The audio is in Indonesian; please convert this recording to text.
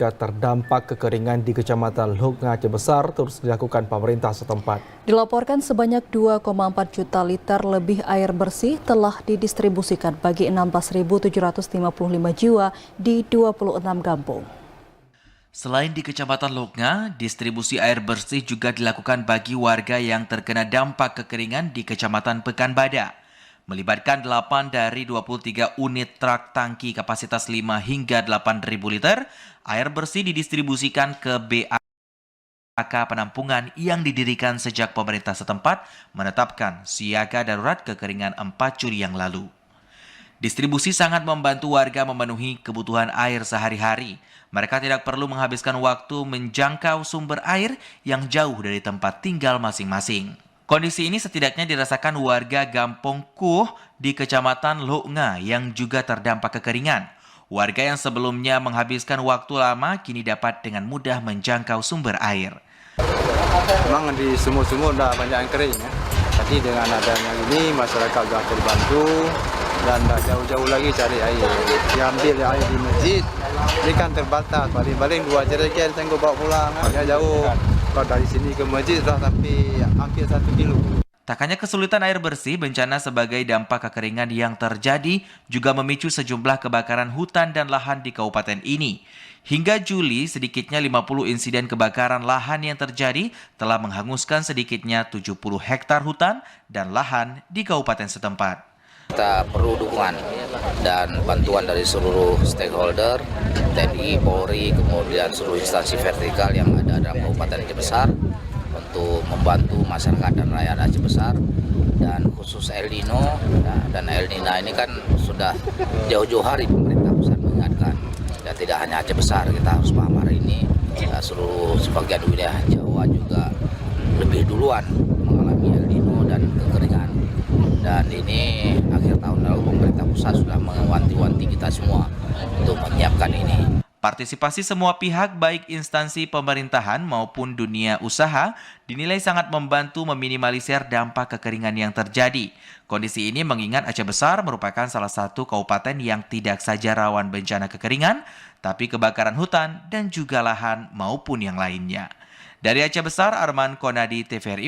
warga terdampak kekeringan di Kecamatan Lhognga Aceh Besar terus dilakukan pemerintah setempat. Dilaporkan sebanyak 2,4 juta liter lebih air bersih telah didistribusikan bagi 16.755 jiwa di 26 kampung. Selain di Kecamatan Lhognga, distribusi air bersih juga dilakukan bagi warga yang terkena dampak kekeringan di Kecamatan Pekanbadak. Melibatkan 8 dari 23 unit truk tangki kapasitas 5 hingga 8.000 liter, air bersih didistribusikan ke BAK penampungan yang didirikan sejak pemerintah setempat menetapkan siaga darurat kekeringan 4 Juli yang lalu. Distribusi sangat membantu warga memenuhi kebutuhan air sehari-hari. Mereka tidak perlu menghabiskan waktu menjangkau sumber air yang jauh dari tempat tinggal masing-masing. Kondisi ini setidaknya dirasakan warga Gampong Kuh di Kecamatan Lhognga yang juga terdampak kekeringan. Warga yang sebelumnya menghabiskan waktu lama kini dapat dengan mudah menjangkau sumber air. Memang di sumur-sumur udah banyak yang kering ya. Tapi dengan adanya ini masyarakat sudah terbantu dan tidak jauh-jauh lagi cari air. Diambil air di masjid, ini kan terbatas. Paling-paling 2 jerigen tengok bawa pulang. Ya jauh. Kalau dari sini ke masjid sudah sampai hampir 1 kilo. Tak hanya kesulitan air bersih, bencana sebagai dampak kekeringan yang terjadi juga memicu sejumlah kebakaran hutan dan lahan di kabupaten ini. Hingga Juli, sedikitnya 50 insiden kebakaran lahan yang terjadi telah menghanguskan sedikitnya 70 hektar hutan dan lahan di kabupaten setempat. Kita perlu dukungan dan bantuan dari seluruh stakeholder, TNI, Polri, kemudian seluruh instansi vertikal yang ada dalam Kabupaten Aceh Besar untuk membantu masyarakat dan rakyat Aceh Besar. Dan khusus El Nino dan El Nina ini kan sudah jauh-jauh hari pemerintah pusat mengingatkan. Ya, tidak hanya Aceh Besar, kita harus paham hari ini seluruh sebagian wilayah Jawa juga lebih duluan mengalami El Nino dan kekeringan. Dan ini akhir tahun lalu pemerintah pusat sudah mewanti-wanti kita semua untuk menyiapkan ini. Partisipasi semua pihak baik instansi pemerintahan maupun dunia usaha dinilai sangat membantu meminimalisir dampak kekeringan yang terjadi. Kondisi ini mengingat Aceh Besar merupakan salah satu kabupaten yang tidak saja rawan bencana kekeringan, tapi kebakaran hutan dan juga lahan maupun yang lainnya. Dari Aceh Besar, Arman Konadi, TVRI.